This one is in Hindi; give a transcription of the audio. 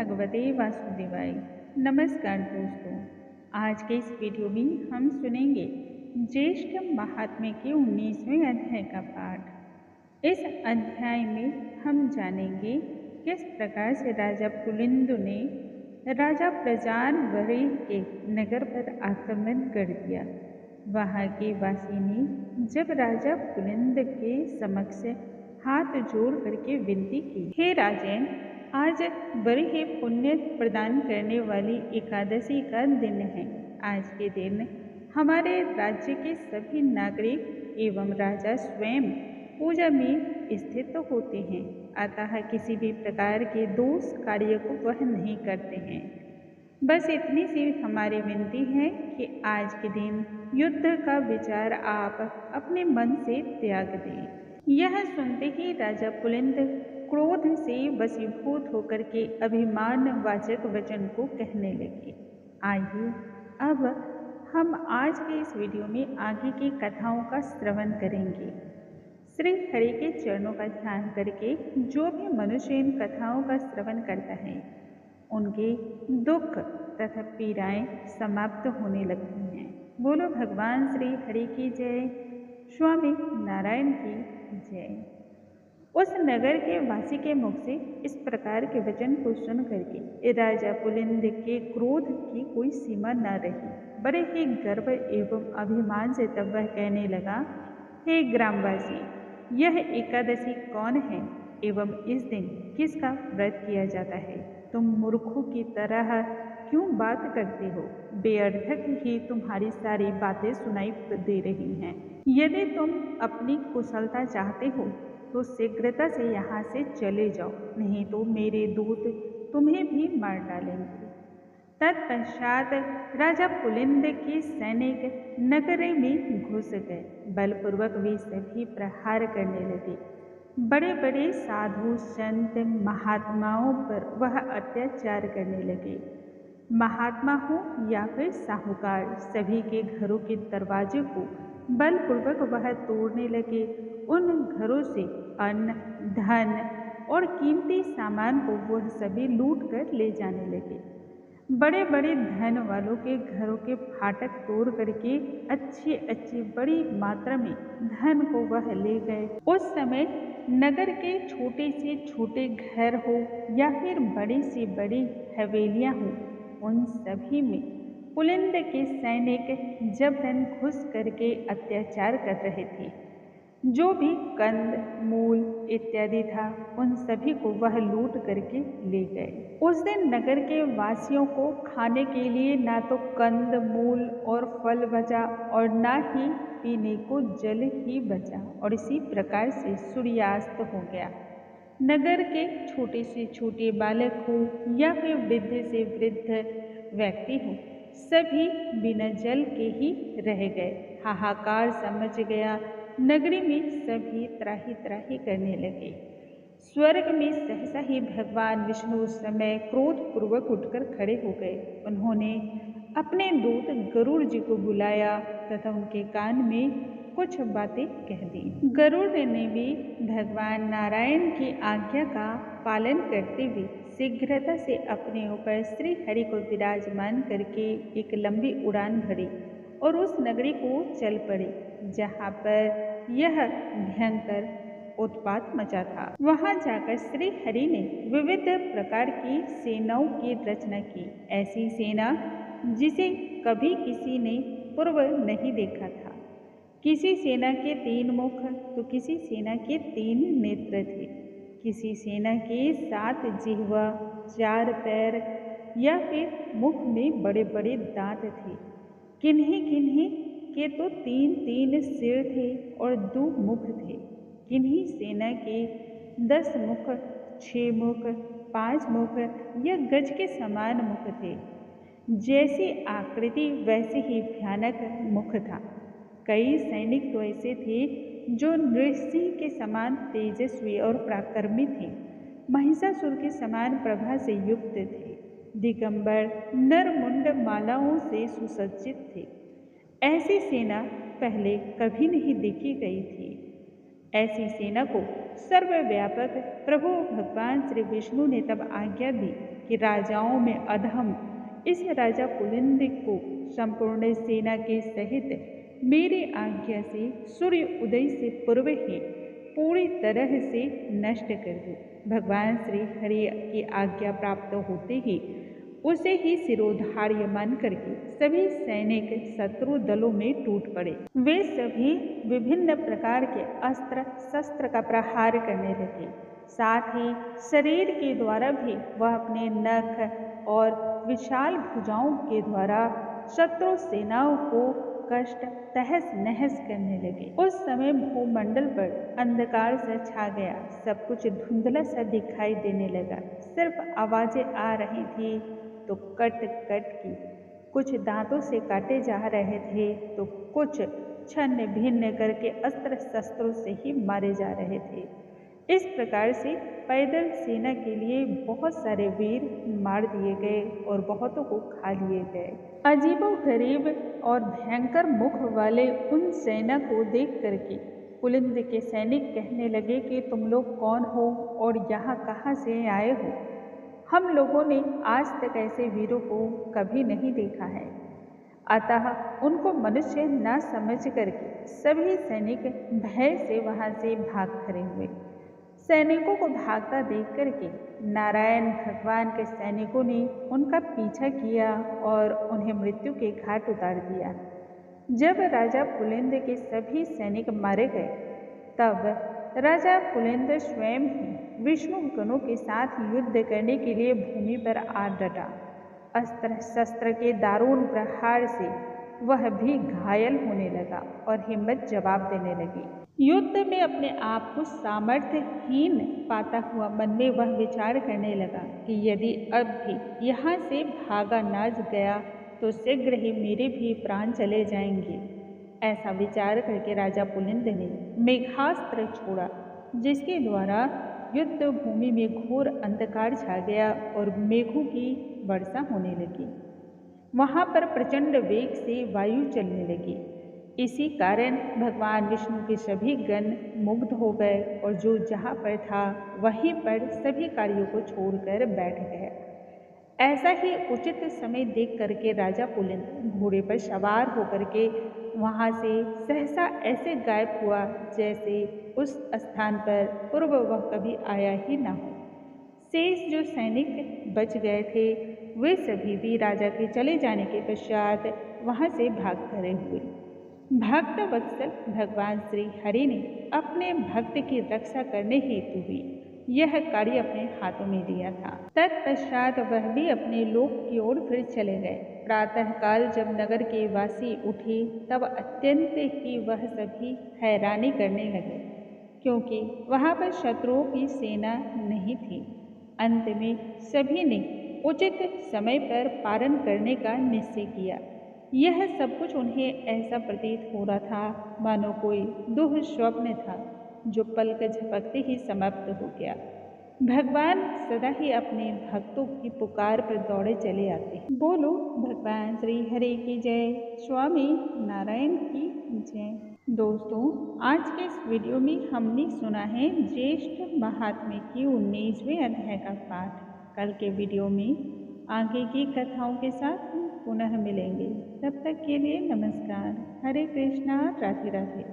भगवते वासुदेवाय। नमस्कार दोस्तों, आज के इस वीडियो में हम सुनेंगे ज्येष्ठ महात्म्य के 19वें अध्याय का पाठ। इस अध्याय में हम जानेंगे किस प्रकार से राजा पुलिंद ने राजा प्रजानवरेह के नगर पर आक्रमण कर दिया। वहाँ के वासी ने जब राजा पुलिंद के समक्ष हाथ जोड़ करके विनती की, हे राजन, आज बड़ी ही पुण्य प्रदान करने वाली एकादशी का दिन है। आज के दिन हमारे राज्य के सभी नागरिक एवं राजा स्वयं पूजा में स्थित होते हैं, अतः किसी भी प्रकार के दोष कार्य को वह नहीं करते हैं। बस इतनी सी हमारी विनती है कि आज के दिन युद्ध का विचार आप अपने मन से त्याग दें। यह सुनते ही राजा पुलिंद क्रोध से वशीभूत होकर के अभिमानवाचक वचन को कहने लगे। आइए अब हम आज के इस वीडियो में आगे की कथाओं का श्रवण करेंगे। श्री हरि के चरणों का ध्यान करके जो भी मनुष्य इन कथाओं का श्रवण करता है, उनके दुख तथा पीड़ाएं समाप्त होने लगती हैं। बोलो भगवान श्री हरि की जय, स्वामी नारायण की जय। उस नगर के वासी के मुख से इस प्रकार के वचन को सुन करके राजा पुलिंद के क्रोध की कोई सीमा न रही। बड़े ही गर्व एवं अभिमान से तब वह कहने लगा, हे ग्रामवासी, यह एकादशी कौन है एवं इस दिन किसका व्रत किया जाता है? तुम मूर्खों की तरह क्यों बात करते हो? बेअर्थक ही तुम्हारी सारी बातें सुनाई दे रही हैं। यदि तुम अपनी कुशलता चाहते हो तो शीघ्रता से यहाँ से चले जाओ, नहीं तो मेरे दूत तुम्हें भी मार डालेंगे। तत्पश्चात राजा पुलिंद के सैनिक नगर में घुस गए। बलपूर्वक वे सभी प्रहार करने लगे। बड़े बड़े साधु संत महात्माओं पर वह अत्याचार करने लगे। महात्मा हो या फिर साहूकार, सभी के घरों के दरवाजे को बलपूर्वक वह तोड़ने लगे। उन घरों से अन्न, धन और कीमती सामान को वह सभी लूट कर ले जाने लगे। बड़े बड़े धन वालों के घरों के फाटक तोड़ करके अच्छी बड़ी मात्रा में धन को वह ले गए। उस समय नगर के छोटे से छोटे घर हो या फिर बड़ी से बड़ी हवेलियां हो, उन सभी में पुलिंद के सैनिक जबरन घुस करके अत्याचार कर रहे थे। जो भी कंद मूल इत्यादि था, उन सभी को वह लूट करके ले गए। उस दिन नगर के वासियों को खाने के लिए ना तो कंद मूल और फल बचा और ना ही पीने को जल ही बचा, और इसी प्रकार से सूर्यास्त हो गया। नगर के छोटे से छोटे बालक हो या फिर वृद्ध से वृद्ध व्यक्ति हो, सभी बिना जल के ही रह गए। हाहाकार समझ गया। नगरी में सभी त्राही त्राही करने लगे। स्वर्ग में सहसा ही भगवान विष्णु उस समय क्रोध पूर्वक उठकर खड़े हो गए। उन्होंने अपने दूत गरुड़ जी को बुलाया तथा उनके कान में कुछ बातें कह दी। गरुड़ ने भी भगवान नारायण की आज्ञा का पालन करते हुए शीघ्रता से अपने ऊपर श्री हरि को विराजमान करके एक लंबी उड़ान भरी और उस नगरी को चल पड़े जहाँ पर यह भयंकर उत्पात मचा था। वहां जाकर श्री हरि ने विविध प्रकार की सेनाओं की रचना की, ऐसी सेना जिसे कभी किसी ने पूर्व नहीं देखा था। किसी सेना के 3 मुख तो किसी सेना के 3 नेत्र थे। किसी सेना के 7 जिह्वा, 4 पैर या फिर मुख में बड़े बड़े दांत थे। किन्हीं किन्हीं के तो 3 सिर थे और 2 मुख थे। किन्हीं सेना के 10 मुख, 6 मुख, 5 मुख या गज के समान मुख थे। जैसी आकृति वैसे ही भयानक मुख था। कई सैनिक तो ऐसे थे जो नृसिंह के समान तेजस्वी और पराक्रमी थे। महिषासुर के समान प्रभा से युक्त थे। दिगंबर नरमुंड मालाओं से सुसज्जित थे। ऐसी सेना पहले कभी नहीं देखी गई थी। ऐसी सेना को सर्वव्यापक प्रभु भगवान श्री विष्णु ने तब आज्ञा दी कि राजाओं में अधम इस राजा पुलिंद को संपूर्ण सेना के सहित मेरी आज्ञा से सूर्य उदय से पूर्व ही पूरी तरह से नष्ट कर दूं। भगवान श्री हरि की आज्ञा प्राप्त होते ही उसे ही सिरोधार्य मान करके सभी सैनिक शत्रु दलों में टूट पड़े। वे सभी विभिन्न प्रकार के अस्त्र शस्त्र का प्रहार करने लगे। साथ ही शरीर के द्वारा भी वह अपने नख और विशाल भुजाओं के द्वारा शत्रु सेनाओं को कष्ट तहस नहस करने लगे। उस समय भूमंडल पर अंधकार सा छा गया। सब कुछ धुंधला सा दिखाई देने लगा। सिर्फ आवाजें आ रही थी तो कट कट की, कुछ दांतों से काटे जा रहे थे तो कुछ छन्न भिन्न करके अस्त्र शस्त्रों से ही मारे जा रहे थे। इस प्रकार से पैदल सेना के लिए बहुत सारे वीर मार दिए गए और बहुतों को खा लिए गए। अजीबोगरीब और भयंकर मुख वाले उन सेना को देख करके पुलिंद के सैनिक कहने लगे कि तुम लोग कौन हो और यहाँ कहाँ से आए हो? हम लोगों ने आज तक ऐसे वीरों को कभी नहीं देखा है। अतः उनको मनुष्य न समझ करके सभी सैनिक भय से वहां से भाग खड़े हुए। सैनिकों को भागता देख करके नारायण भगवान के सैनिकों ने उनका पीछा किया और उन्हें मृत्यु के घाट उतार दिया। जब राजा पुलिंद के सभी सैनिक मारे गए तब राजा पुलिंद स्वयं ही विष्णु गणों के साथ युद्ध करने के लिए भूमि पर आ डटा। अस्त्र शस्त्र के दारुण प्रहार से वह भी घायल होने लगा और हिम्मत जवाब देने लगी। युद्ध में अपने आप को सामर्थ्यहीन पाता हुआ मन में वह विचार करने लगा कि यदि अब भी यहाँ से भागा ना गया तो शीघ्र ही मेरे भी प्राण चले जाएंगे। ऐसा विचार करके राजा पुलिंद ने मेघास्त्र छोड़ा, जिसके द्वारा युद्ध भूमि में घोर अंधकार छा गया और मेघों की वर्षा होने लगी। वहां पर प्रचंड वेग से वायु चलने लगी। इसी कारण भगवान विष्णु के सभी गण मुग्ध हो गए और जो जहाँ पर था वहीं पर सभी कार्यों को छोड़कर बैठ गए। ऐसा ही उचित समय देख करके राजा पुलिंद घोड़े पर सवार होकर के वहाँ से सहसा ऐसे गायब हुआ जैसे उस स्थान पर पूर्व वह कभी आया ही ना हो। शेष जो सैनिक बच गए थे वे सभी भी राजा के चले जाने के पश्चात वहाँ से भाग खड़े हुए। भक्त वत्सल भगवान श्री हरि ने अपने भक्त की रक्षा करने हेतु भी यह कार्य अपने हाथों में लिया था। तत्पश्चात वह भी अपने लोक की ओर फिर चले गए। प्रातःकाल जब नगर के वासी उठे तब अत्यंत ही वह सभी हैरानी करने लगे, क्योंकि वहाँ पर शत्रुओं की सेना नहीं थी। अंत में सभी ने उचित समय पर पारण करने का निश्चय किया। यह सब कुछ उन्हें ऐसा प्रतीत हो रहा था मानो कोई दुःस्वप्न था जो पलक झपकते ही समाप्त हो गया। भगवान सदा ही अपने भक्तों की पुकार पर दौड़े चले आते हैं। बोलो भगवान श्री हरि की जय, स्वामी नारायण की जय। दोस्तों, आज के इस वीडियो में हमने सुना है ज्येष्ठ महात्म्य की 19वें अध्याय का पाठ। कल के वीडियो में आगे की कथाओं के साथ पुनः मिलेंगे। तब तक के लिए नमस्कार। हरे कृष्णा, राधे राधे।